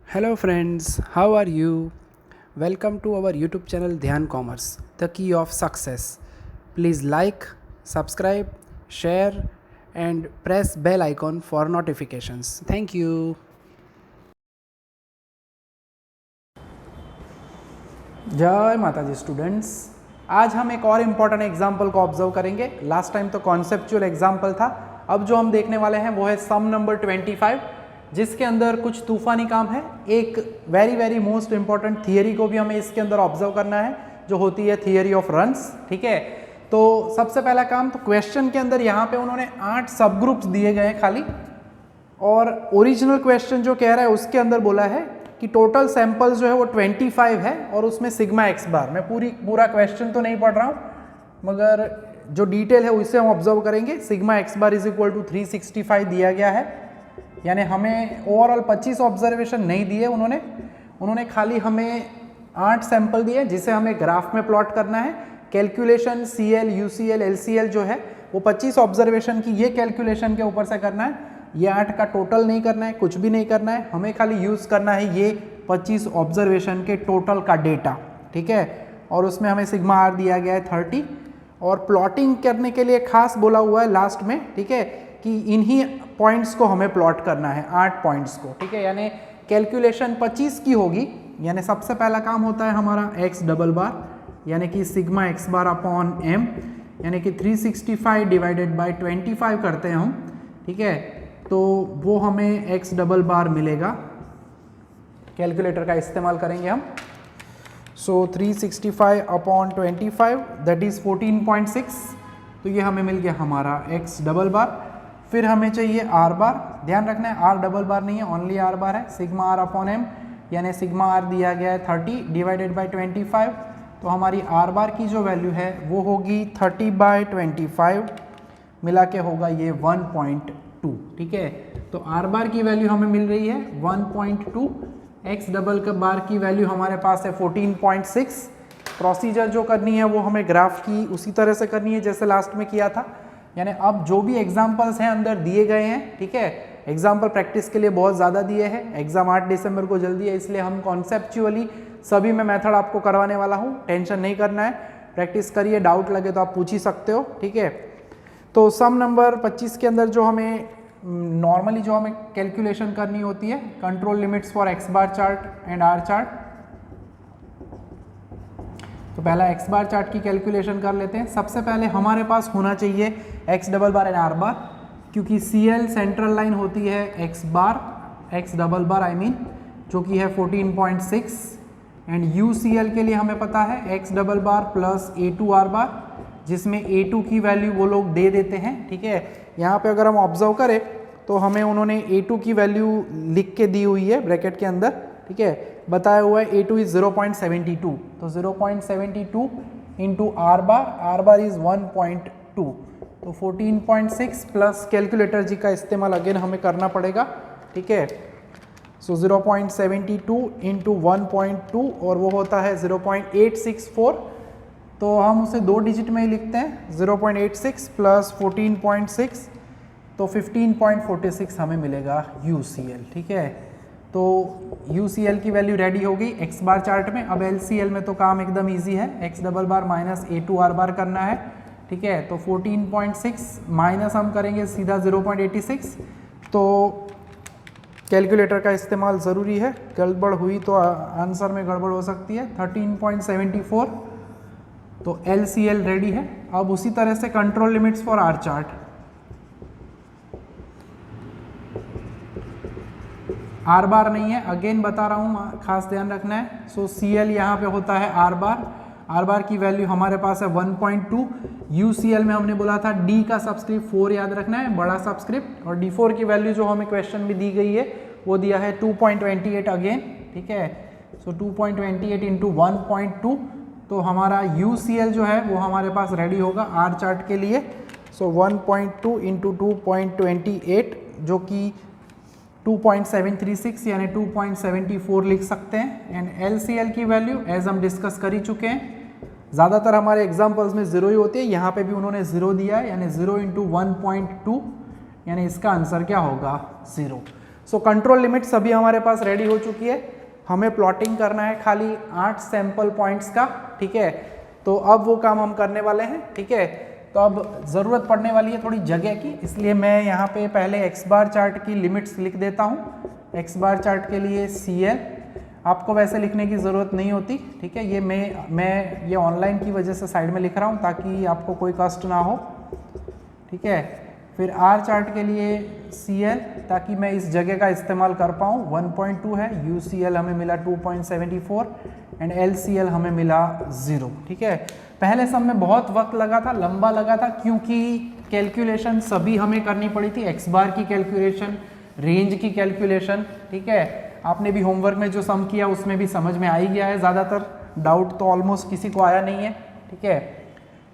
Hello friends, how are you? Welcome to our YouTube channel Dhyan Commerce, the key of success. Please like, subscribe, share and press bell icon for notifications. Thank you. जय माता जी students, आज हम एक और important example को observe करेंगे। Last time तो conceptual example था, अब जो हम देखने वाले हैं वो है सम नंबर 25, जिसके अंदर कुछ तूफानी काम है। एक वेरी मोस्ट इंपॉर्टेंट थियरी को भी हमें इसके अंदर ऑब्जर्व करना है, जो होती है थियरी ऑफ रन्स। ठीक है, तो सबसे पहला काम, तो क्वेश्चन के अंदर यहाँ पे उन्होंने 8 सब ग्रुप्स दिए गए हैं खाली, और ओरिजिनल क्वेश्चन जो कह रहा है उसके अंदर बोला है कि टोटल सैंपल्स जो है वो 25 है और उसमें सिग्मा एक्स बार। मैं पूरा क्वेश्चन तो नहीं पढ़ रहा हूँ, मगर जो डिटेल है उसे हम ऑब्जर्व करेंगे। Sigma X bar is equal to 365 दिया गया है, यानी हमें ओवरऑल 25 ऑब्जर्वेशन नहीं दिए उन्होंने खाली हमें 8 सैंपल दिए, जिसे हमें ग्राफ में प्लॉट करना है। कैलकुलेशन CL, UCL, LCL जो है वो 25 ऑब्जर्वेशन की ये कैलकुलेशन के ऊपर से करना है। ये 8 का टोटल नहीं करना है, कुछ भी नहीं करना है, हमें खाली यूज़ करना है ये 25 ऑब्जर्वेशन के टोटल का डेटा। ठीक है, और उसमें हमें सिग्मा आर दिया गया है 30, और प्लॉटिंग करने के लिए खास बोला हुआ है लास्ट में। ठीक है, कि इन्हीं पॉइंट्स को हमें प्लॉट करना है, 8 पॉइंट्स को। ठीक है, यानी कैलकुलेशन 25 की होगी। यानी सबसे पहला काम होता है हमारा एक्स डबल बार, यानी कि sigma X bar upon M, यानी कि 365 डिवाइडेड बाई 25 करते हैं हम। ठीक है, तो वो हमें एक्स डबल बार मिलेगा, कैलकुलेटर का इस्तेमाल करेंगे हम। सो 365 अपॉन 25 दैट इज़ 14.6, तो ये हमें मिल गया हमारा एक्स डबल बार। फिर हमें चाहिए आर बार, ध्यान रखना है आर डबल बार नहीं है, ओनली आर बार है। सिग्मा आर अपॉन एम, यानी सिग्मा आर दिया गया है 30 डिवाइडेड बाई 25, तो हमारी आर बार की जो वैल्यू है वो होगी 30/25, मिला के होगा ये 1.2। ठीक है, तो आर बार की वैल्यू हमें मिल रही है 1.2, एक्स डबल का बार की वैल्यू हमारे पास है 14.6। प्रोसीजर जो करनी है वो हमें ग्राफ की उसी तरह से करनी है जैसे लास्ट में किया था। यानी अब जो भी एग्जाम्पल्स हैं अंदर दिए गए हैं, ठीक है, एग्जाम्पल प्रैक्टिस के लिए बहुत ज़्यादा दिए हैं। एग्जाम 8 दिसंबर को जल्दी है, इसलिए हम कॉन्सेप्चुअली सभी में मेथड आपको करवाने वाला हूँ, टेंशन नहीं करना है, प्रैक्टिस करिए, डाउट लगे तो आप पूछ ही सकते हो। ठीक है, तो सम नंबर 25 के अंदर जो हमें नॉर्मली जो हमें कैलकुलेशन करनी होती है, control limits for X bar chart and R chart. तो पहला एक्स बार चार्ट की कैलकुलेशन कर लेते हैं। सबसे पहले हमारे पास होना चाहिए X double bar and R bar, क्योंकि CL सेंट्रल लाइन होती है X double bar I mean, जो कि है 14.6, एंड UCL के लिए हमें पता है X double bar plus A2 are बार, जिसमें A2 की वैल्यू वो लोग दे देते हैं। ठीक है, यहाँ पे अगर हम ऑब्जर्व करें तो हमें उन्होंने A2 की वैल्यू लिख के दी हुई है ब्रैकेट के अंदर। ठीक है, बताया हुआ है A2 इज 0.72, तो 0.72 इंटू आर बार इज 1.2, तो 14.6 प्लस कैलकुलेटर जी का इस्तेमाल अगेन हमें करना पड़ेगा। ठीक है, सो 0.72 इंटू 1.2, और वो होता है 0.864, तो हम उसे 2 डिजिट में ही लिखते हैं, 0.86 प्लस 14.6, तो 15.46 हमें मिलेगा UCL। ठीक है, तो UCL की वैल्यू रेडी हो गई एक्स बार चार्ट में। अब LCL में तो काम एकदम इजी है, X double bar minus A2 are बार करना है। ठीक है, तो 14.6 माइनस हम करेंगे सीधा 0.86, तो कैलकुलेटर का इस्तेमाल ज़रूरी है, गड़बड़ हुई तो आंसर में गड़बड़ हो सकती है। 13.74, तो LCL रेडी है। अब उसी तरह से control limits for R chart, R bar नहीं है, अगेन बता रहा हूँ, खास ध्यान रखना है। सो CL यहाँ पे होता है आर बार की वैल्यू हमारे पास है 1.2। UCL में हमने बोला था D का सबस्क्रिप्ट 4 याद रखना है, बड़ा सबस्क्रिप्ट, और D4 की वैल्यू जो हमें क्वेश्चन में दी गई है वो दिया है 2.28 अगेन। ठीक है, सो 2.28 इंटू 1.2, तो हमारा UCL जो है वो हमारे पास रेडी होगा आर चार्ट के लिए। सो 1.2 इंटू 2.28, जो कि 2.736 यानी 2.74 लिख सकते हैं। एंड LCL की वैल्यू एज हम डिस्कस कर ही चुके हैं, ज़्यादातर हमारे एग्जाम्पल्स में 0 ही होती है, यहाँ पे भी उन्होंने 0 दिया है, यानी 0 इंटू 1.2, यानी इसका आंसर क्या होगा 0। सो कंट्रोल लिमिट सभी हमारे पास रेडी हो चुकी है, हमें प्लॉटिंग करना है खाली 8 सैंपल पॉइंट्स का, ठीक है। तो अब वो काम हम करने वाले हैं, ठीक है। तो अब ज़रूरत पड़ने वाली है थोड़ी जगह की, इसलिए मैं यहाँ पे पहले एक्स बार चार्ट की लिमिट्स लिख देता हूँ। एक्स बार चार्ट के लिए CL, आपको वैसे लिखने की ज़रूरत नहीं होती, ठीक है। ये मैं ये ऑनलाइन की वजह से साइड में लिख रहा हूँ ताकि आपको कोई कष्ट ना हो, ठीक है। फिर R चार्ट के लिए CL, ताकि मैं इस जगह का इस्तेमाल कर पाऊँ, 1.2 है। UCL हमें मिला 2.74 एंड LCL हमें मिला 0, ठीक है। पहले सब में बहुत वक्त लगा था, लंबा लगा था, क्योंकि कैलकुलेशन सभी हमें करनी पड़ी थी। एक्स बार की कैलकुलेशन, रेंज की कैलकुलेशन, ठीक है। आपने भी होमवर्क में जो सम किया उसमें भी समझ में आ ही गया है, ज़्यादातर डाउट तो ऑलमोस्ट किसी को आया नहीं है, ठीक है।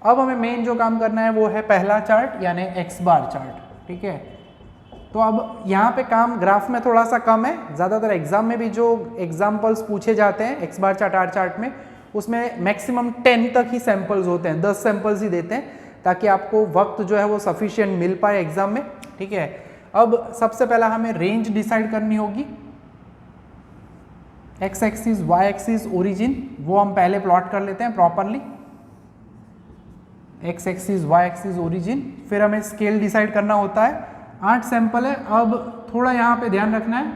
अब हमें मेन जो काम करना है वो है पहला चार्ट यानी एक्स बार चार्ट, ठीक है। तो अब यहाँ पे काम ग्राफ में थोड़ा सा कम है, ज़्यादातर एग्जाम में भी जो एग्जाम्पल्स पूछे जाते हैं X bar chart R chart में, उसमें मैक्सिमम 10 तक ही सैंपल्स होते हैं, 10 सैंपल्स ही देते हैं, ताकि आपको वक्त जो है वो सफिशिएंट मिल पाए एग्जाम में, ठीक है। अब सबसे पहला हमें रेंज डिसाइड करनी होगी। X axis, Y axis, origin, वो हम पहले प्लॉट कर लेते हैं properly. X axis, Y axis, origin. फिर हमें स्केल डिसाइड करना होता है। 8 सैंपल है। अब थोड़ा यहाँ पे ध्यान रखना है,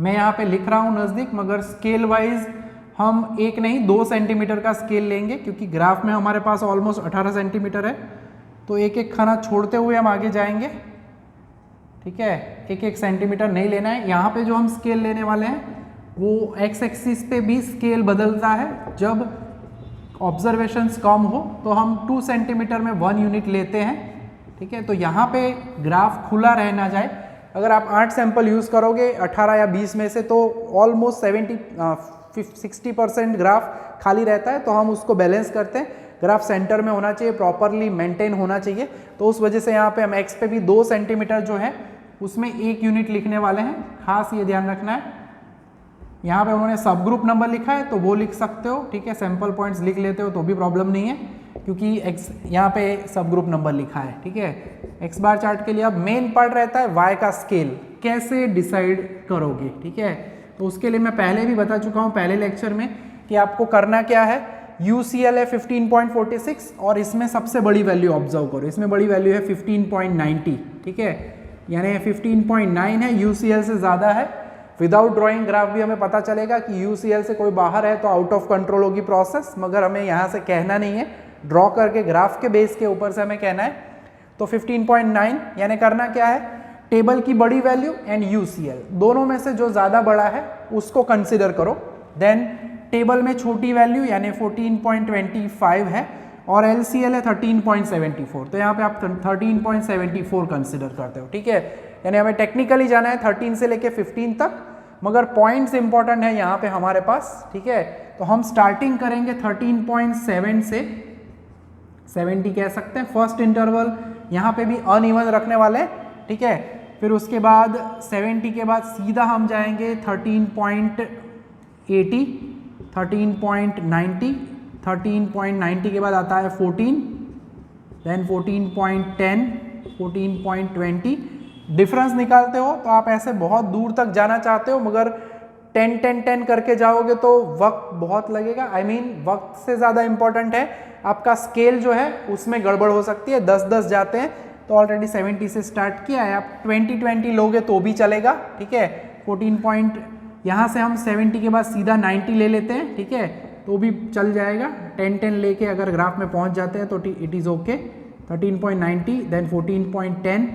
मैं यहाँ पे लिख रहा हूँ नज़दीक, मगर स्केल वाइज हम 1 नहीं 2 सेंटीमीटर का स्केल लेंगे, क्योंकि ग्राफ में हमारे पास ऑलमोस्ट 18 सेंटीमीटर है। तो एक एक खाना छोड़ते हुए हम आगे जाएंगे, ठीक है। 1-1 सेंटीमीटर नहीं लेना है। यहाँ पे जो हम स्केल लेने वाले हैं वो एक्स एक्सिस पे भी स्केल बदलता है। जब ऑब्जर्वेशंस कम हो तो हम 2 सेंटीमीटर में 1 यूनिट लेते हैं, ठीक है। तो यहाँ पे ग्राफ खुला रह ना जाए। अगर आप 8 सैंपल यूज़ करोगे 18 या 20 में से, तो ऑलमोस्ट 60% ग्राफ खाली रहता है। तो हम उसको बैलेंस करते हैं, ग्राफ सेंटर में होना चाहिए, प्रॉपरली मेंटेन होना चाहिए। तो उस वजह से यहाँ पे हम एक्स पे भी 2 सेंटीमीटर जो है उसमें 1 यूनिट लिखने वाले हैं, खास ये ध्यान रखना है। यहाँ पे उन्होंने सब ग्रुप नंबर लिखा है तो वो लिख सकते हो, ठीक है। सैंपल पॉइंट्स लिख लेते हो तो भी प्रॉब्लम नहीं है, क्योंकि एक्स यहाँ पे सब ग्रुप नंबर लिखा है, ठीक है। एक्स बार चार्ट के लिए अब मेन पार्ट रहता है वाई का स्केल कैसे डिसाइड करोगे, ठीक है। तो उसके लिए मैं पहले भी बता चुका हूँ पहले लेक्चर में कि आपको करना क्या है। UCL है 15.46 और इसमें सबसे बड़ी वैल्यू ऑब्जर्व करो, इसमें बड़ी वैल्यू है 15.90, ठीक है। यानी 15.9 है, UCL से ज़्यादा है। विदाउट ड्राइंग ग्राफ भी हमें पता चलेगा कि UCL से कोई बाहर है तो आउट ऑफ कंट्रोल होगी प्रोसेस, मगर हमें यहाँ से कहना नहीं है, ड्रॉ करके ग्राफ के बेस के ऊपर से हमें कहना है। तो 15.9 यानी करना क्या है, टेबल की बड़ी वैल्यू एंड UCL दोनों में से जो ज़्यादा बड़ा है उसको कंसिडर करो। देन टेबल में छोटी वैल्यू यानी 14.25 है और LCL है 13.74, तो यहाँ पे आप 13.74 कंसिडर करते हो, ठीक है। यानी हमें टेक्निकली जाना है 13 से लेके 15 तक, मगर पॉइंट्स इंपॉर्टेंट है यहाँ पे हमारे पास, ठीक है। तो हम स्टार्टिंग करेंगे 13.7 से 70 कह सकते हैं। फर्स्ट इंटरवल यहाँ पे भी अनइवन रखने वाले हैं, ठीक है। फिर उसके बाद 70 के बाद सीधा हम जाएंगे 13.80, 13.90, 13.90 के बाद आता है 14, देन 14.10, 14.20। डिफरेंस निकालते हो तो आप ऐसे बहुत दूर तक जाना चाहते हो, मगर 10-10-10 करके जाओगे तो वक्त बहुत लगेगा। I mean, वक्त से ज़्यादा इम्पोर्टेंट है आपका स्केल जो है, उसमें गड़बड़ हो सकती है। 10-10 जाते हैं तो ऑलरेडी 70 से स्टार्ट किया है, आप 20-20 लोगे तो भी चलेगा, ठीक है। 14 पॉइंट यहाँ से हम 70 के बाद सीधा 90 ले लेते हैं, ठीक है, तो भी चल जाएगा। 10-10 लेके अगर ग्राफ में पहुँच जाते हैं तो it is okay. 13.90, then 14.10,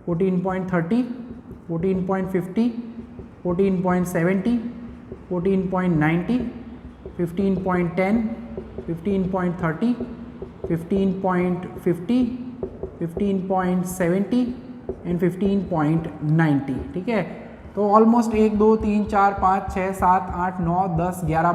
14.30, 14.50, 14.70, 14.90, 15.10, 15.30, 15.50, 15.70 and 15.90, ठीक है। तो ऑलमोस्ट 1 2 3 4 5 6 7 8 9 10 11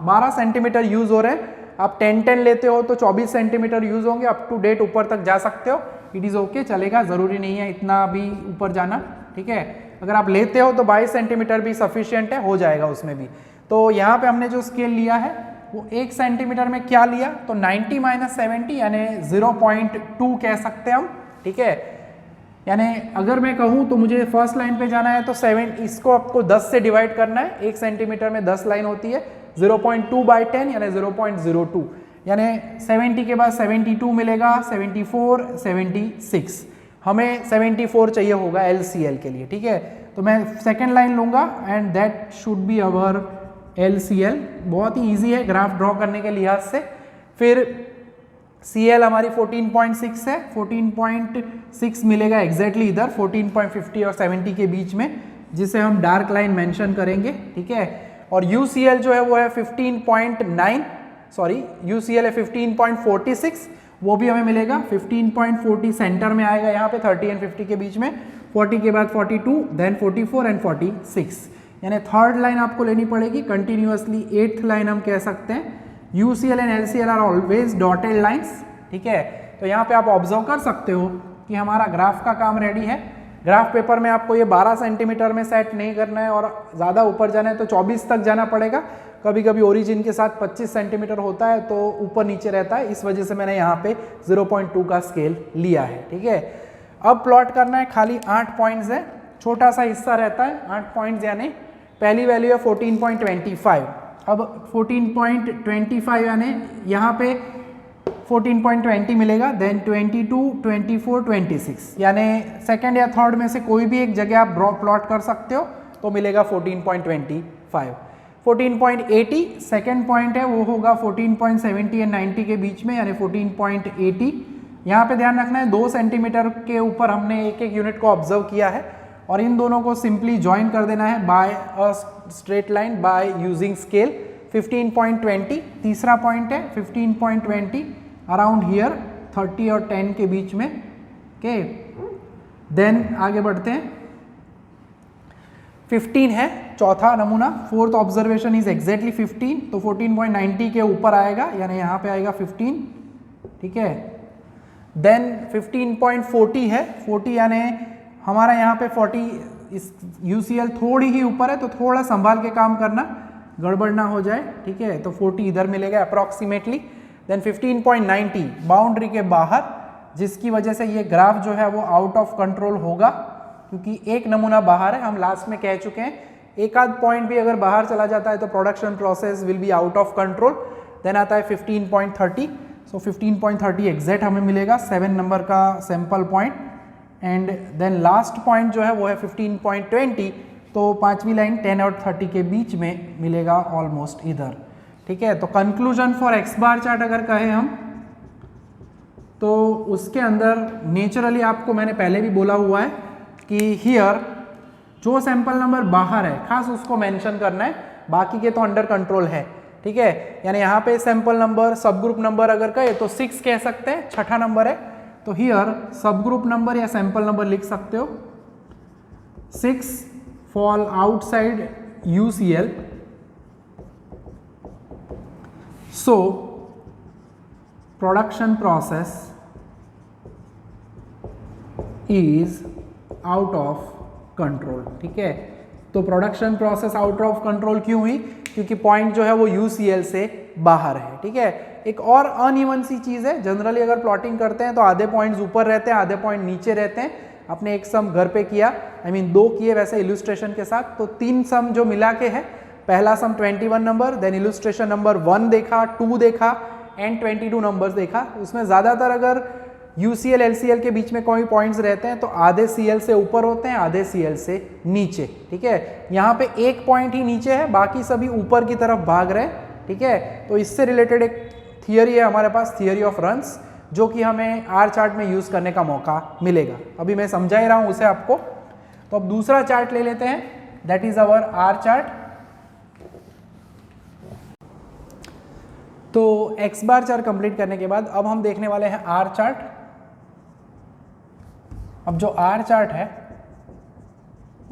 12 सेंटीमीटर यूज़ हो रहे हैं। आप 10-10 लेते हो तो 24 सेंटीमीटर यूज़ होंगे। अप टू डेट ऊपर तक जा सकते हो, इट इज़ ओके, चलेगा, ज़रूरी नहीं है इतना भी ऊपर जाना, ठीक है। अगर आप लेते हो तो 22 सेंटीमीटर भी सफिशिएंट है, हो जाएगा उसमें भी। तो यहाँ पे हमने जो स्केल लिया है वो 1 सेंटीमीटर में क्या लिया, तो 90 - 70 यानी 0.2 कह सकते हैं हम, ठीक है। यानी अगर मैं कहूँ तो मुझे फर्स्ट लाइन पे जाना है तो 7, इसको आपको 10 से डिवाइड करना है। 1 सेंटीमीटर में 10 लाइन होती है, 0.2/10 यानी 0.02, यानी 70 के बाद 72 मिलेगा, 74, 76, हमें 74 चाहिए होगा LCL के लिए, ठीक है। तो मैं सेकेंड लाइन लूँगा and that should be our LCL। बहुत ही ईजी है ग्राफ ड्रॉ करने के लिहाज से। फिर CL हमारी 14.6 है, 14.6 मिलेगा एग्जैक्टली इधर 14.50 और 70 के बीच में, जिसे हम डार्क लाइन मेंशन करेंगे, ठीक है। और UCL जो है वो है 15.9, सॉरी UCL है 15.46, वो भी हमें मिलेगा 15.40 सेंटर में आएगा यहाँ पे 30 एंड 50 के बीच में, 40 के बाद 42, देन 44 एंड 46, यानी थर्ड लाइन आपको लेनी पड़ेगी कंटिन्यूअसली। 8th लाइन हम कह सकते हैं UCL and LCL are always dotted lines, ठीक है। तो यहाँ पे आप ऑब्जर्व कर सकते हो कि हमारा ग्राफ का काम रेडी है। ग्राफ पेपर में आपको ये 12 सेंटीमीटर में सेट नहीं करना है और ज़्यादा ऊपर जाना है तो 24 तक जाना पड़ेगा। कभी कभी ओरिजिन के साथ 25 सेंटीमीटर होता है तो ऊपर नीचे रहता है, इस वजह से मैंने यहाँ पे 0.2 का स्केल लिया है, ठीक है। अब प्लॉट करना है, खाली 8 पॉइंट्स है, छोटा सा हिस्सा रहता है 8 पॉइंट्स, यानी पहली वैल्यू है 14.25। अब 14.25 यानी यहाँ पे 14.20 मिलेगा, देन 22, 24, 26, यानी सेकंड या थर्ड में से कोई भी एक जगह आप प्लॉट कर सकते हो तो मिलेगा 14.25। 14.80 सेकंड पॉइंट है, वो होगा 14.70 या 90 के बीच में, यानी 14.80। यहाँ पे ध्यान रखना है 2 सेंटीमीटर के ऊपर हमने एक एक यूनिट को ऑब्जर्व किया है और इन दोनों को सिंपली ज्वाइन कर देना है by a straight line by using scale. 15.20 तीसरा पॉइंट है, 15.20 अराउंड हियर 30 और 10 के बीच में, ओके। देन आगे बढ़ते हैं, 15 है चौथा नमूना, फोर्थ ऑब्जर्वेशन इज एग्जैक्टली 15, तो 14.90 के ऊपर आएगा, यानी यहाँ पे आएगा 15, ठीक है। देन 15.40 है, 40 यानी हमारा यहाँ पे 40, इस UCL थोड़ी ही ऊपर है तो थोड़ा संभाल के काम करना, गड़बड़ ना हो जाए, ठीक है। तो 40 इधर मिलेगा अप्रॉक्सीमेटली। देन 15.90 बाउंड्री के बाहर, जिसकी वजह से ये ग्राफ जो है वो आउट ऑफ कंट्रोल होगा, क्योंकि एक नमूना बाहर है। हम लास्ट में कह चुके हैं एक आध पॉइंट भी अगर बाहर चला जाता है तो production process will be out of control. Then आता है 15.30, सो 15.30 एग्जैक्ट हमें मिलेगा 7 नंबर का sample point. And then last point जो है वो है 15.20, तो पांचवी लाइन 10 और 30 के बीच में मिलेगा ऑलमोस्ट इधर, ठीक है। तो conclusion for X bar chart अगर कहें हम, तो उसके अंदर नेचुरली आपको मैंने पहले भी बोला हुआ है कि हियर जो सैंपल नंबर बाहर है खास उसको मेंशन करना है, बाकी के तो अंडर कंट्रोल है, ठीक है। यानी यहाँ पे सैंपल नंबर सब ग्रुप नंबर अगर कहे तो 6 कह सकते हैं, छठा नंबर है, तो हियर सब ग्रुप नंबर या सैंपल नंबर लिख सकते हो। 6 fall outside UCL, so production process is out of control, ठीक है। तो production process out of control क्यों हुई? क्योंकि पॉइंट जो है वो UCL से बाहर है, ठीक है। एक और अनइवन सी चीज़ है, जनरली अगर प्लॉटिंग करते हैं तो आधे पॉइंट्स ऊपर रहते हैं, आधे पॉइंट नीचे रहते हैं। आपने एक सम घर पे किया, दो किए वैसे इलुस्ट्रेशन के साथ, तो 3 सम जो मिला के है, पहला सम 21 नंबर, देन इलुस्ट्रेशन नंबर 1 देखा, 2 देखा एंड 22 नंबर्स देखा। उसमें ज़्यादातर अगर UCL LCL के बीच में कोई पॉइंट्स रहते हैं तो आधे CL से ऊपर होते हैं, आधे CL से नीचे, ठीक है। यहाँ पे एक पॉइंट ही नीचे है, बाकी सभी ऊपर की तरफ भाग रहे हैं, ठीक है। तो इससे रिलेटेड एक थियरी है हमारे पास, थियरी ऑफ रन्स, जो कि हमें आर चार्ट में यूज करने का मौका मिलेगा। अभी मैं समझा ही रहा हूं उसे आपको। तो अब दूसरा चार्ट ले लेते हैं, that is our R chart. तो एक्स बार चार्ट कंप्लीट करने के बाद अब हम देखने वाले हैं आर चार्ट। अब जो आर चार्ट है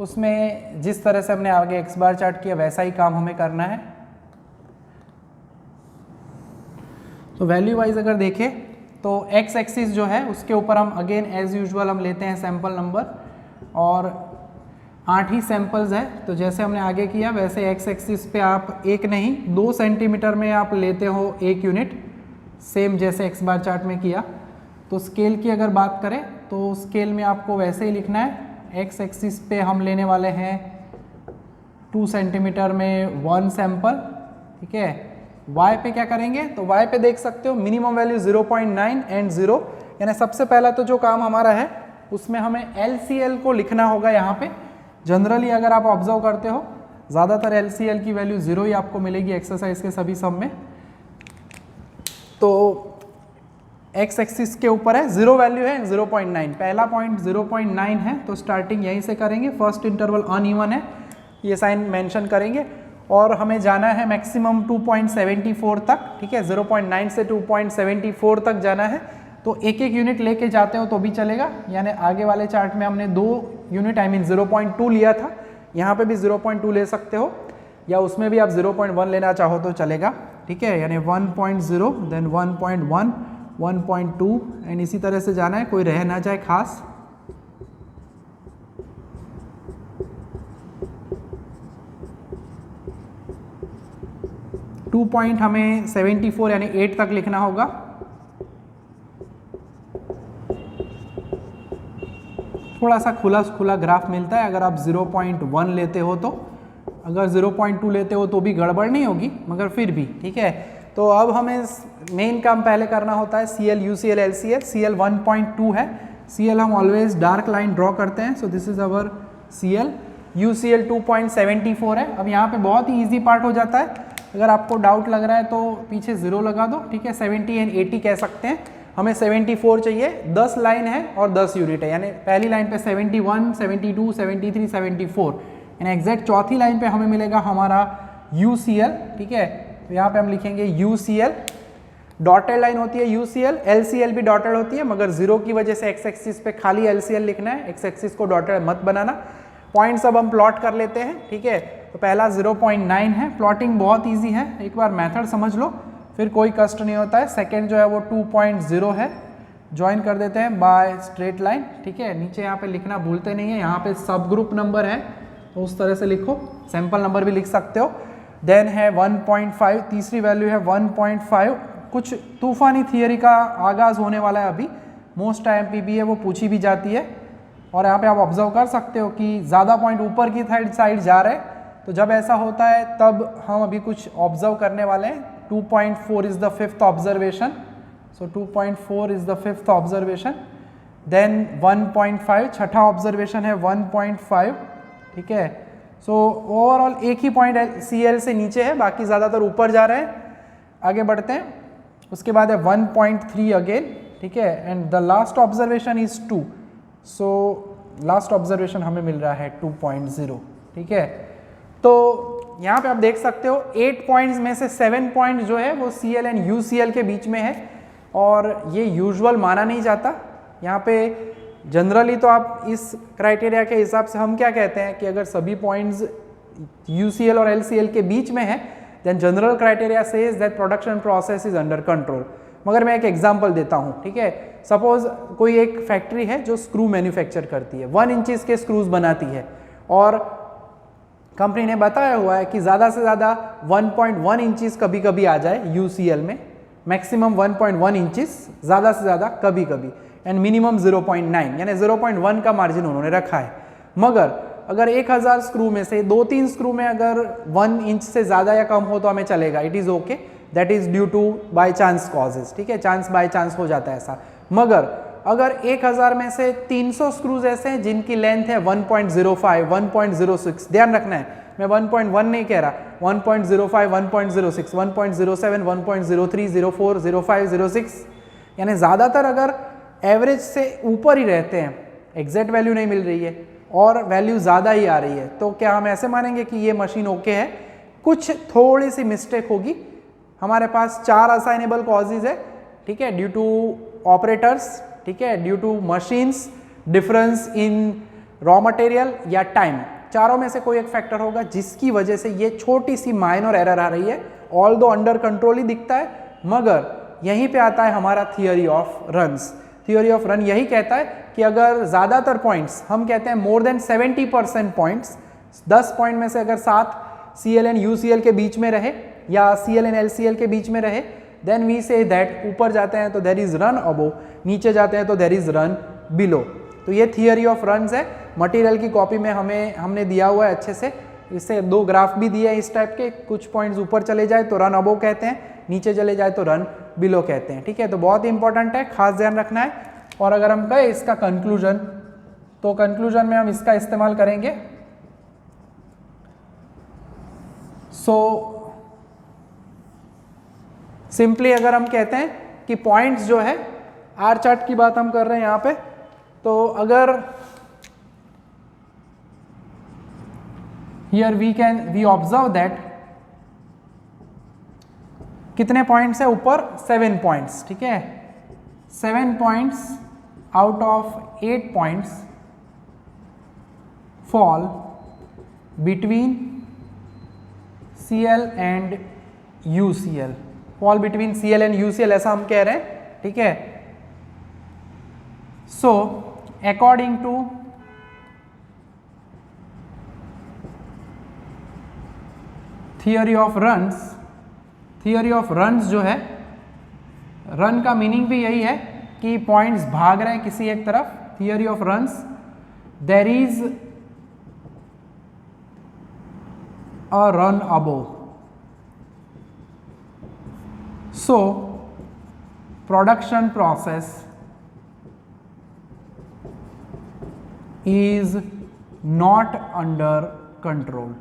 उसमें जिस तरह से हमने आगे एक्स बार चार्ट किया वैसा ही काम हमें करना है। तो वैल्यू वाइज अगर देखें तो एक्स एक्सिस जो है उसके ऊपर हम अगेन एज यूजुअल हम लेते हैं सैंपल नंबर, और 8 ही सैंपल्स है। तो जैसे हमने आगे किया वैसे एक्स एक्सिस पे आप एक नहीं 2 सेंटीमीटर में आप लेते हो एक यूनिट, सेम जैसे एक्स बार चार्ट में किया। तो स्केल की अगर बात करें तो स्केल में आपको वैसे ही लिखना है। एक्स एक्सिस पे हम लेने वाले हैं 2 सेंटीमीटर में 1 सैंपल, ठीक है। वाई पे क्या करेंगे, तो वाई पे देख सकते हो मिनिमम वैल्यू 0.9 एंड 0, यानी सबसे पहला तो जो काम हमारा है उसमें हमें LCL को लिखना होगा यहाँ पे। जनरली अगर आप ऑब्जर्व करते हो ज़्यादातर LCL की वैल्यू 0 ही आपको मिलेगी एक्सरसाइज के सभी सम में। तो एक्स एक्सिस के ऊपर है 0 वैल्यू है 0.9, पहला पॉइंट 0.9 है, तो स्टार्टिंग यहीं से करेंगे। फर्स्ट इंटरवल अनइवन है, ये साइन मेंशन करेंगे और हमें जाना है मैक्सिमम 2.74 तक, ठीक है। 0.9 से 2.74 तक जाना है, तो एक एक यूनिट लेके जाते हो तो भी चलेगा। यानी आगे वाले चार्ट में हमने 2 यूनिट आई मीन 0.2 लिया था, यहाँ पे भी 0.2 ले सकते हो, या उसमें भी आप 0.1 लेना चाहो तो चलेगा, ठीक है। यानी 1.0 देन 1.1 1.2 एंड इसी तरह से जाना है, कोई रह ना जाए खास। टू पॉइंट हमें 74 यानी 8 तक लिखना होगा। थोड़ा सा खुला ग्राफ मिलता है अगर आप 0.1 लेते हो तो, अगर 0.2 लेते हो तो भी गड़बड़ नहीं होगी, मगर फिर भी ठीक है। तो अब हमें मेन काम पहले करना होता है CL, UCL, LCL। CL 1.2 है, CL हम ऑलवेज डार्क लाइन ड्रॉ करते हैं, so this is our CL। UCL 2.74 है। अब यहाँ पे बहुत ही ईजी पार्ट हो जाता है, अगर आपको डाउट लग रहा है तो पीछे 0 लगा दो, ठीक है। 70 एंड 80 कह सकते हैं, हमें 74 चाहिए। 10 लाइन है और 10 यूनिट है, यानी पहली लाइन पे 71, 72, 73, 74, यानी एग्जैक्ट चौथी लाइन पे हमें मिलेगा हमारा UCL, ठीक है। तो यहाँ पे हम लिखेंगे UCL, डॉटेड लाइन होती है UCL, LCL भी डॉटेड होती है, मगर 0 की वजह से एक्स एक्सिस पे खाली LCL लिखना है, एक्स एक्सिस को डॉटेड मत बनाना। पॉइंट्स अब हम प्लॉट कर लेते हैं, ठीक है। तो पहला 0.9 है, प्लॉटिंग बहुत इजी है, एक बार मेथड समझ लो फिर कोई कष्ट नहीं होता है। सेकेंड जो है वो 2.0 है, ज्वाइन कर देते हैं बाय स्ट्रेट लाइन, ठीक है। नीचे यहाँ पे लिखना भूलते नहीं है, यहाँ पे सब ग्रुप नंबर है तो उस तरह से लिखो, सैंपल नंबर भी लिख सकते हो। देन है 1.5, तीसरी वैल्यू है 1.5। कुछ तूफानी थियरी का आगाज़ होने वाला है अभी, मोस्ट IMP भी है, वो पूछी भी जाती है। और यहाँ पे आप ऑब्जर्व कर सकते हो कि ज़्यादा पॉइंट ऊपर की साइड जा रहे हैं, तो जब ऐसा होता है तब हम अभी कुछ ऑब्जर्व करने वाले हैं। 2.4 is the fifth observation, so 2.4 is the fifth observation. Then 1.5 छठा ऑब्जर्वेशन है 1.5, ठीक है। सो ओवरऑल एक ही पॉइंट CL से नीचे है, बाकी ज़्यादातर ऊपर जा रहे हैं। आगे बढ़ते हैं, उसके बाद है 1.3 अगेन, ठीक है। And the last observation is 2, so last observation हमें मिल रहा है 2.0, ठीक है। तो यहाँ पे आप देख सकते हो 8 पॉइंट्स में से 7 पॉइंट जो है वो CL एंड UCL के बीच में है, और ये यूजुअल माना नहीं जाता। यहाँ पे जनरली तो आप इस क्राइटेरिया के हिसाब से हम क्या कहते हैं कि अगर सभी पॉइंट्स UCL और LCL के बीच में है, then general criteria says that production process is under control. मगर मैं एक एग्जांपल देता हूँ, ठीक है। सपोज कोई एक फैक्ट्री है जो स्क्रू मैन्युफैक्चर करती है, 1 इंचेस के स्क्रूज बनाती है, और कंपनी ने बताया हुआ है कि ज़्यादा से ज़्यादा 1.1 इंचेस कभी कभी आ जाए UCL में, मैक्सिमम 1.1 इंचेस ज़्यादा से ज़्यादा कभी कभी, एंड मिनिमम 0.9 यानी 0.1 का मार्जिन उन्होंने रखा है। मगर अगर 1000 स्क्रू में से 2-3 स्क्रू में अगर 1 इंच से ज़्यादा या कम हो तो हमें चलेगा, it is okay, that is due two by chance causes, ठीक है। चांस बाय चांस हो जाता है ऐसा। मगर अगर 1000 में से 300 स्क्रूज ऐसे हैं जिनकी लेंथ है 1.05, 1.06, ध्यान रखना है मैं 1.1 नहीं कह रहा, 1.05, 1.06, 1.07, 1.03, 04, 05, 06, यानी ज़्यादातर अगर एवरेज से ऊपर ही रहते हैं, एग्जैक्ट वैल्यू नहीं मिल रही है और वैल्यू ज़्यादा ही आ रही है, तो क्या हम ऐसे मानेंगे कि ये मशीन ओके है? कुछ थोड़ी सी मिस्टेक होगी। हमारे पास 4 असाइनेबल कॉजेज है, ठीक है, ड्यू टू ऑपरेटर्स, ठीक है, due to machines, difference in raw material या टाइम, चारों में से कोई एक फैक्टर होगा जिसकी वजह से ये छोटी सी माइनर एरर आ रही है। ऑल दो अंडर कंट्रोल ही दिखता है, मगर यहीं पे आता है हमारा theory of runs. Theory of run यही कहता है कि अगर ज़्यादातर पॉइंट्स, हम कहते हैं मोर देन 70% पॉइंट्स, 10 पॉइंट में से अगर 7 CL एंड UCL के बीच में रहे या CL एंड LCL के बीच में रहे, देन वी से दैट ऊपर जाते हैं तो देर इज रन अबो, नीचे जाते हैं तो देर इज रन बिलो। तो ये थियरी ऑफ रन्स है। मटेरियल की कॉपी में हमने दिया हुआ है अच्छे से, इससे 2 ग्राफ भी दिए हैं इस टाइप के। कुछ पॉइंट्स ऊपर चले जाए तो रन अबोव कहते हैं, नीचे चले जाए तो रन बिलो कहते हैं। ठीक है, तो बहुत इंपॉर्टेंट है, खास ध्यान रखना है। और अगर हम कहें इसका कंक्लूजन, तो कंक्लूजन में हम इसका इस्तेमाल करेंगे। सो सिंपली अगर हम कहते हैं कि पॉइंट्स जो है, आर चार्ट की बात हम कर रहे हैं यहाँ पे, तो अगर हियर वी ऑब्जर्व दैट कितने पॉइंट्स है ऊपर, 7 पॉइंट्स। ठीक है, 7 points out of 8 points fall between CL and UCL, fall between CL and UCL ऐसा हम कह रहे हैं। ठीक है, so according to theory of runs, theory of runs जो है, रन का मीनिंग भी यही है कि पॉइंट्स भाग रहे हैं किसी एक तरफ। Theory of runs, there is a run above, so production process is not under control.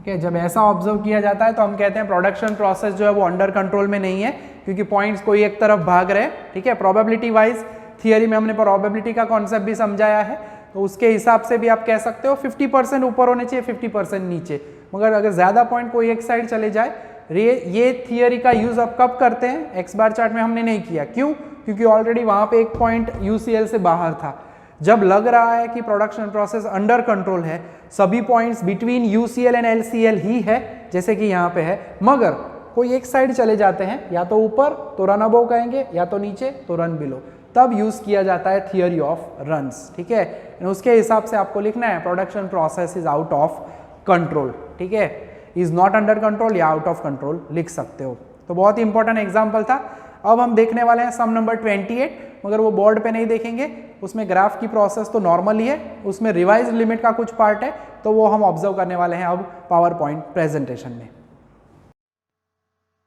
जब ऐसा ऑब्जर्व किया जाता है तो हम कहते हैं प्रोडक्शन प्रोसेस जो है वो अंडर कंट्रोल में नहीं है, क्योंकि पॉइंट्स कोई एक तरफ भाग रहे हैं। ठीक है, प्रोबेबिलिटी वाइज थियरी में हमने प्रोबेबिलिटी का कॉन्सेप्ट भी समझाया है, तो उसके हिसाब से भी आप कह सकते हो 50% ऊपर होने चाहिए, 50% नीचे। मगर अगर ज्यादा पॉइंट कोई एक साइड चले जाए, ये थियरी का यूज अब कब करते हैं, एक्स बार चार्ट में हमने नहीं किया। क्यों? क्योंकि ऑलरेडी वहां पे एक पॉइंट UCL से बाहर था। जब लग रहा है कि प्रोडक्शन प्रोसेस अंडर कंट्रोल है, सभी points between UCL and LCL ही है, जैसे कि यहाँ पे है, मगर कोई एक साइड चले जाते हैं, या तो ऊपर तो रन अबोव कहेंगे, या तो नीचे तो रन बिलो, तब यूज किया जाता है थियरी ऑफ रन्स। ठीक है, उसके हिसाब से आपको लिखना है production process is out of control. ठीक है, इज नॉट अंडर कंट्रोल या आउट ऑफ कंट्रोल लिख सकते हो। तो बहुत ही इंपॉर्टेंट एग्जाम्पल था। अब हम देखने वाले हैं सम नंबर 28, मगर वो बोर्ड पे नहीं देखेंगे, उसमें ग्राफ की प्रोसेस तो नॉर्मल ही है, उसमें रिवाइज लिमिट का कुछ पार्ट है, तो वो हम ऑब्जर्व करने वाले हैं अब पावर पॉइंट प्रेजेंटेशन में।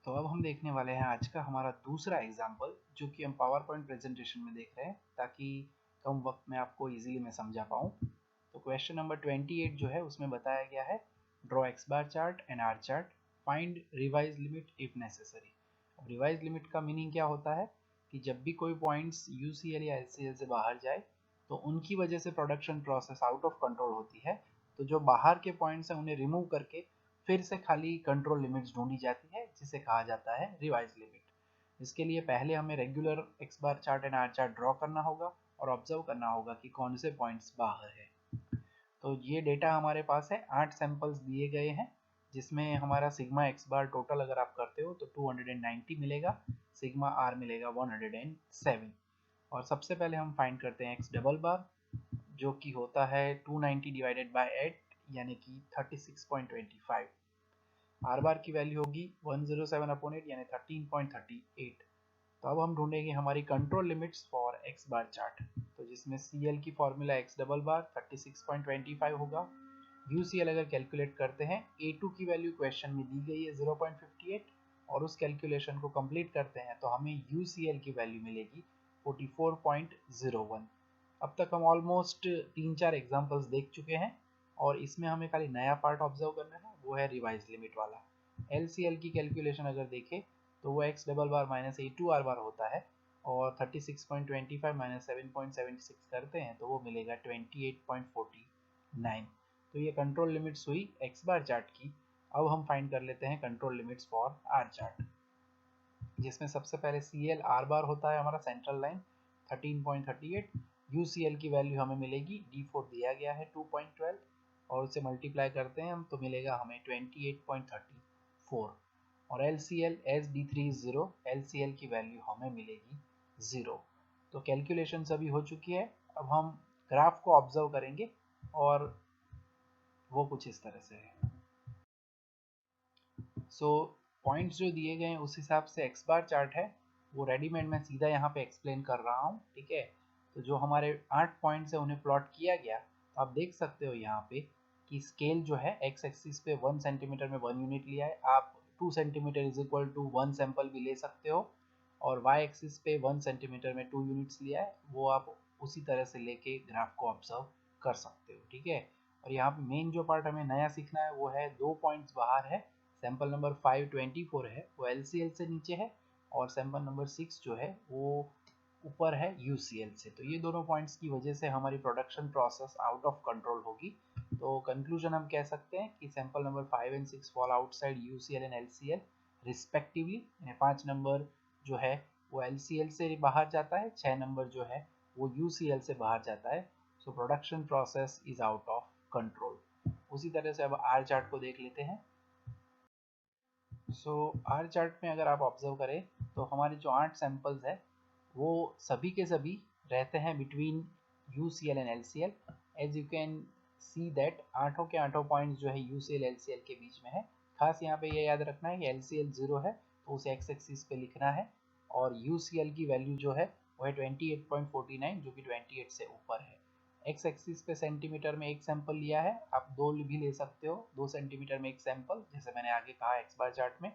तो अब हम देखने वाले हैं आज का हमारा दूसरा एग्जाम्पल, जो कि हम पावर पॉइंट प्रेजेंटेशन में देख रहे हैं, ताकि कम वक्त में आपको इजीली मैं समझा पाऊँ। तो क्वेश्चन नंबर 28 जो है उसमें बताया गया है, draw X bar chart and R chart, find revise limit if necessary. अब रिवाइज लिमिट का मीनिंग क्या होता है कि जब भी कोई पॉइंट्स UCL या LCL से बाहर जाए तो उनकी वजह से production process out of control होती है, तो जो बाहर के पॉइंट्स हैं उन्हें रिमूव करके फिर से खाली कंट्रोल लिमिट्स ढूंढी जाती है, जिसे कहा जाता है रिवाइज लिमिट। इसके लिए पहले हमें regular X bar chart and R chart draw करना होगा और ऑब्जर्व करना होगा कि कौन से पॉइंट्स बाहर है। तो ये डेटा हमारे पास है, 8 सैंपल्स दिए गए हैं, जिसमें हमारा सिग्मा एक्स बार टोटल अगर आप करते हो तो 290 मिलेगा, सिग्मा आर मिलेगा 107। और सबसे पहले हम फाइंड करते हैं एक्स डबल बार, जो कि होता है 290 डिवाइडेड बाय 8 यानी कि 36.25। आर बार की वैल्यू होगी 107/8 यानी 13.38। तो अब हम ढूंढेंगे हमारी control limits for X bar chart, तो जिसमें CL की फॉर्मूला एक्स डबल बार 36.25 होगा। UCL अगर कैलकुलेट करते हैं, A2 की वैल्यू क्वेश्चन में दी गई है 0.58, और उस कैलकुलेशन को कंप्लीट करते हैं तो हमें UCL की वैल्यू मिलेगी 44.01। अब तक हम ऑलमोस्ट 3-4 एग्जांपल्स देख चुके हैं, और इसमें हमें खाली नया पार्ट ऑब्जर्व करना है, वो है रिवाइज लिमिट वाला। LCL की कैलकुलेशन अगर देखें तो वो x double bar minus A2 are bar होता है, और 36.25 माइनस 7.76 करते हैं तो वो मिलेगा 28.49। तो ये कंट्रोल लिमिट्स हुई एक्स बार चार्ट की। अब हम फाइंड कर लेते हैं control limits for R chart, जिसमें सबसे पहले CL आर बार होता है हमारा सेंट्रल लाइन 13.38। UCL की वैल्यू हमें मिलेगी, D4 दिया गया है 2.12, और उसे मल्टीप्लाई करते हैं हम तो मिलेगा हमें 28.34। और LCL S D3 is 0, LCL की वैल्यू हमें मिलेगी 0। तो कैलकुलेशन सभी हो चुकी है। अब हम ग्राफ को ऑब्जर्व करेंगे, और वो कुछ इस तरह से है। सो पॉइंट्स जो दिए गए हैं उस हिसाब से एक्स बार चार्ट है, वो रेडीमेड मैं सीधा यहाँ पे एक्सप्लेन कर रहा हूँ। ठीक है, तो जो हमारे 8 पॉइंट्स है उन्हें प्लॉट किया गया। तो आप देख सकते हो यहाँ पे कि स्केल जो है एक्स एक्सिस पे 1 सेंटीमीटर में 1 यूनिट लिया है। आप 2 centimetre is equal to 1 sample भी ले सकते हो, और वाई एक्सिस पे 1 सेंटीमीटर में 2 यूनिट्स लिया है, वो आप उसी तरह से लेके ग्राफ को ऑब्जर्व कर सकते हो। ठीक है, और यहाँ पे मेन जो पार्ट हमें नया सीखना है वो है 2 पॉइंट्स बाहर है। सैंपल नंबर 524 है वो LCL से नीचे है, और सैंपल नंबर 6 जो है वो ऊपर है UCL से। तो ये दोनों पॉइंट्स की वजह से हमारी production process out of control होगी। तो कंक्लूजन हम कह सकते हैं कि sample number 5 and 6 fall outside UCL and LCL respectively. 5 number जो है वो LCL से बाहर जाता है, 6 नंबर जो है वो UCL से बाहर जाता है। सो production process is out of control. उसी तरह से अब आर चार्ट को देख लेते हैं। सो आर चार्ट में अगर आप ऑब्जर्व करें तो हमारे जो 8 सैंपल्स है वो सभी के सभी रहते हैं between UCL and LCL। As you can see that आठों के आठों पॉइंट्स जो है UCL LCL के बीच में है। खास यहाँ पे ये याद रखना है कि LCL 0 है तो उसे एक्स एक्सिस पे लिखना है, और UCL की वैल्यू जो है वो है 28.49 जो कि 28 से ऊपर है। एक्स एक्सिस पे सेंटीमीटर में एक सैंपल लिया है, आप 2 भी ले सकते हो, 2 सेंटीमीटर में एक सैंपल, जैसे मैंने आगे कहा एक्स बार चार्ट में।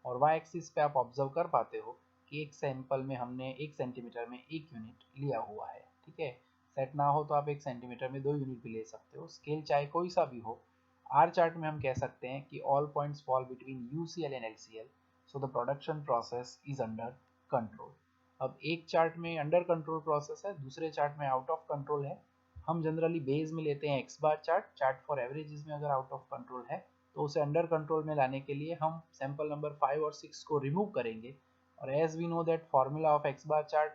और वाई एक्सिस पे आप ऑब्जर्व कर पाते हो कि एक सैंपल में हमने 1 सेंटीमीटर में 1 यूनिट लिया हुआ है। ठीक है, सेट ना हो तो आप 1 सेंटीमीटर में 2 यूनिट भी ले सकते हो, स्केल चाहे कोई सा भी हो। आर चार्ट में हम कह सकते हैं कि all points fall between UCL and LCL, so the production process is under control. अब एक चार्ट में अंडर कंट्रोल प्रोसेस है, दूसरे चार्ट में आउट ऑफ कंट्रोल है। हम जनरली बेस में लेते हैं X bar chart, chart for averages में अगर आउट ऑफ कंट्रोल है तो उसे अंडर कंट्रोल में लाने के लिए हम सैंपल नंबर 5 और 6 को रिमूव करेंगे। और as we know that formula of X bar chart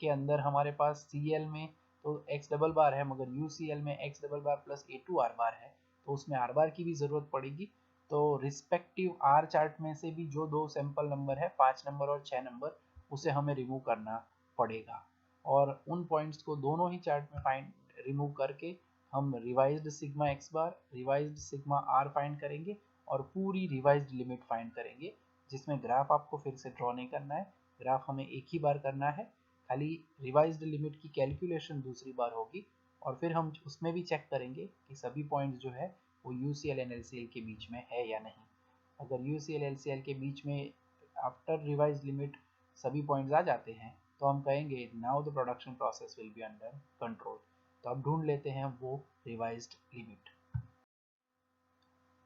के अंदर हमारे पास CL में तो एक्स डबल बार है, मगर UCL में x double bar plus A2 are बार है, तो उसमें आर बार की भी ज़रूरत पड़ेगी। तो रिस्पेक्टिव आर चार्ट में से भी जो 2 सैंपल नंबर है 5 नंबर और 6 नंबर, उसे हमें रिमूव करना पड़ेगा। और उन पॉइंट्स को दोनों ही चार्ट में फाइंड रिमूव करके हम revised sigma X bar, revised sigma R find करेंगे और पूरी रिवाइज्ड लिमिट फाइंड करेंगे, जिसमें ग्राफ आपको फिर से ड्रॉ नहीं करना है, ग्राफ हमें एक ही बार करना है, खाली रिवाइज्ड लिमिट की कैलकुलेशन दूसरी बार होगी। और फिर हम उसमें भी चेक करेंगे कि सभी पॉइंट्स जो है वो UCL एंड LCL के बीच में है या नहीं। अगर UCL LCL के बीच में आफ्टर रिवाइज्ड लिमिट सभी पॉइंट्स आ जाते हैं तो हम कहेंगे now the production process will be under control. तो अब ढूंढ लेते हैं वो रिवाइज्ड लिमिट।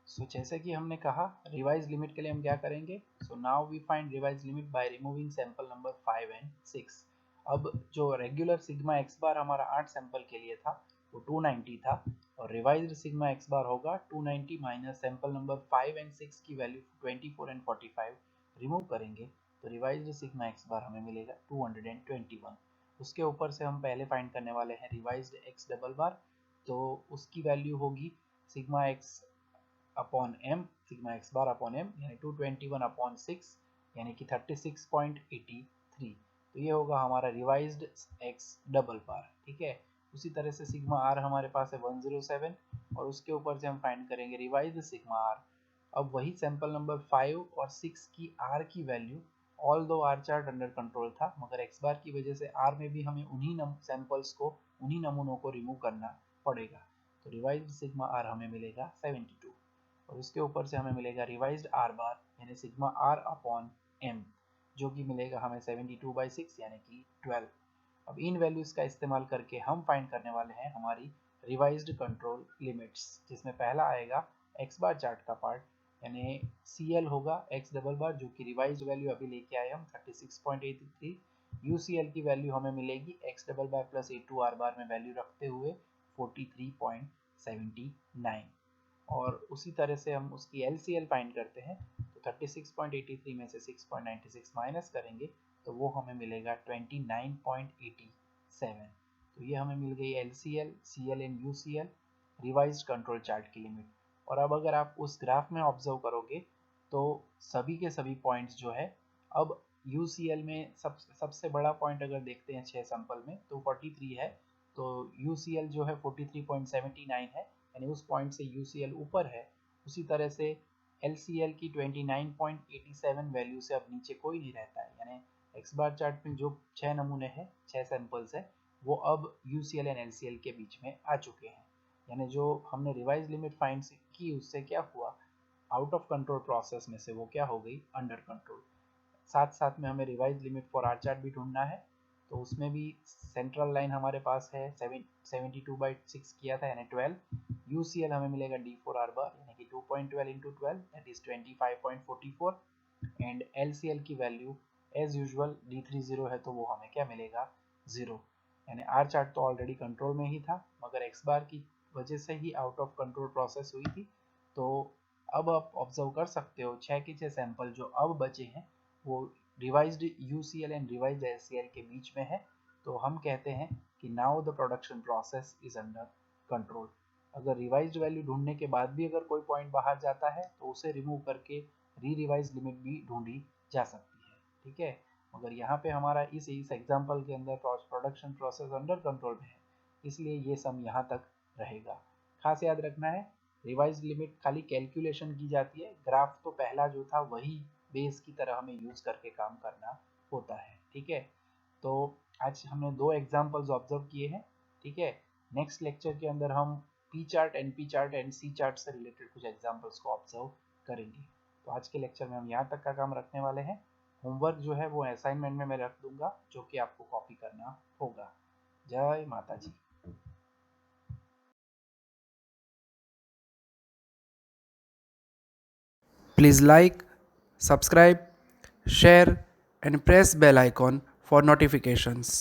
सो जैसे कि हमने कहा रिवाइज लिमिट के लिए हम क्या करेंगे, so now we find revise limit by removing sample number 5 and 6। अब जो रेगुलर सिग्मा एक्स बार हमारा 8 सैंपल के लिए था वो 290 था, और रिवाइज्ड सिग्मा एक्स बार होगा 290 माइनस सैंपल नंबर 5 एंड 6 की वैल्यू 24 एंड 45 रिमूव करेंगे तो रिवाइज्ड सिग्मा एक्स बार हमें मिलेगा 221। उसके ऊपर से हम पहले फाइंड करने वाले हैं रिवाइज्ड एक्स डबल बार, तो उसकी वैल्यू होगी sigma X upon M, sigma X bar upon M, यानी 221 अपॉन 6 यानी कि 36.83। तो ये होगा हमारा रिवाइज्ड एक्स डबल बार। ठीक है, उसी तरह से सिग्मा आर हमारे पास है 107, और उसके ऊपर से हम फाइंड करेंगे रिवाइज्ड सिग्मा आर। अब वही सैंपल नंबर 5 और 6 की आर की वैल्यू, ऑल दो आर चार्ट अंडर कंट्रोल था, मगर एक्स बार की वजह से आर में भी हमें उन्हीं सैंपल्स को, उन्हीं नमूनों को रिमूव करना पड़ेगा। तो रिवाइज्ड सिग्मा आर हमें मिलेगा 72, और उसके ऊपर से हमें मिलेगा रिवाइज्ड आर बार यानी सिग्मा आर अपॉन एम, जो कि मिलेगा हमें 72/6 यानी कि 12। अब इन वैल्यूज का इस्तेमाल करके हम फाइंड करने वाले हैं हमारी रिवाइज्ड कंट्रोल लिमिट्स, जिसमें पहला आएगा एक्स बार चार्ट का पार्ट, यानी CL होगा एक्स डबल बार जो कि रिवाइज्ड वैल्यू अभी लेके आए हम 36.83। UCL की वैल्यू हमें मिलेगी x double bar plus A2 are बार में वैल्यू रखते हुए 43.79। और उसी तरह से हम उसकी LCL फाइंड करते हैं, तो 36.83 में से 6.96 माइनस करेंगे तो वो हमें मिलेगा 29.87। तो ये हमें मिल गई LCL, CL and UCL revised control chart की लिमिट। और अब अगर आप उस ग्राफ में ऑब्जर्व करोगे तो सभी के सभी पॉइंट्स जो है, अब UCL में सबसे बड़ा पॉइंट अगर देखते हैं 6 सैंपल में तो 43 है, तो UCL जो है 43.79 है, यानी उस पॉइंट से UCL ऊपर है। उसी तरह से LCL की 29.87 वैल्यू से अब नीचे कोई नहीं रहता है, यानी एक्स बार चार्ट में जो 6 नमूने हैं, 6 सैंपल्स है, वो अब UCL एंड LCL के बीच में आ चुके हैं। यानी जो हमने रिवाइज लिमिट फाइंड की उससे क्या हुआ, आउट ऑफ कंट्रोल प्रोसेस में से वो क्या हो गई, अंडर कंट्रोल। साथ साथ में हमें revise limit for R chart भी ढूंढना है, तो उसमें भी सेंट्रल लाइन हमारे पास है 72/6 किया था यानी 12। UCL हमें मिलेगा D4R बार यानी कि 2.12 into 12 that is 25.44 and LCL की वैल्यू एज यूजुअल D30 है तो वो हमें क्या मिलेगा, 0। यानी आर चार्ट तो ऑलरेडी कंट्रोल में ही था मगर एक्स बार की वजह से ही आउट ऑफ कंट्रोल प्रोसेस हुई थी। तो अब आप ऑब्जर्व कर सकते हो 6 के 6 सैंपल जो अब बचे हैं वो revised UCL and revised LCL के बीच में है। तो हम कहते हैं कि now the production process is under control. अगर रिवाइज्ड वैल्यू ढूंढने के बाद भी अगर कोई पॉइंट बाहर जाता है तो उसे रिमूव करके रिवाइज लिमिट भी ढूंढी जा सकती है, ठीक है। मगर यहाँ पे हमारा इस एग्जांपल के अंदर प्रोडक्शन प्रोसेस अंडर कंट्रोल में है, इसलिए ये सम यहाँ तक रहेगा। खास याद रखना है रिवाइज लिमिट खाली कैलकुलेशन की जाती है, ग्राफ तो पहला जो था वही बेस की तरह हमें यूज करके काम करना होता है, ठीक है। तो आज हमने 2 एग्जांपल्स ऑब्जर्व किए हैं, ठीक है। नेक्स्ट लेक्चर के अंदर हम P chart, NP chart and C chart से रिलेटेड कुछ एग्जांपल्स को ऑब्जर्व करेंगे। तो आज के लेक्चर में हम यहाँ तक का काम रखने वाले हैं। होमवर्क जो है वो असाइनमेंट में मैं रख दूंगा जो कि आपको कॉपी करना होगा। जय माता जी। Please like, subscribe, share and press bell icon for notifications.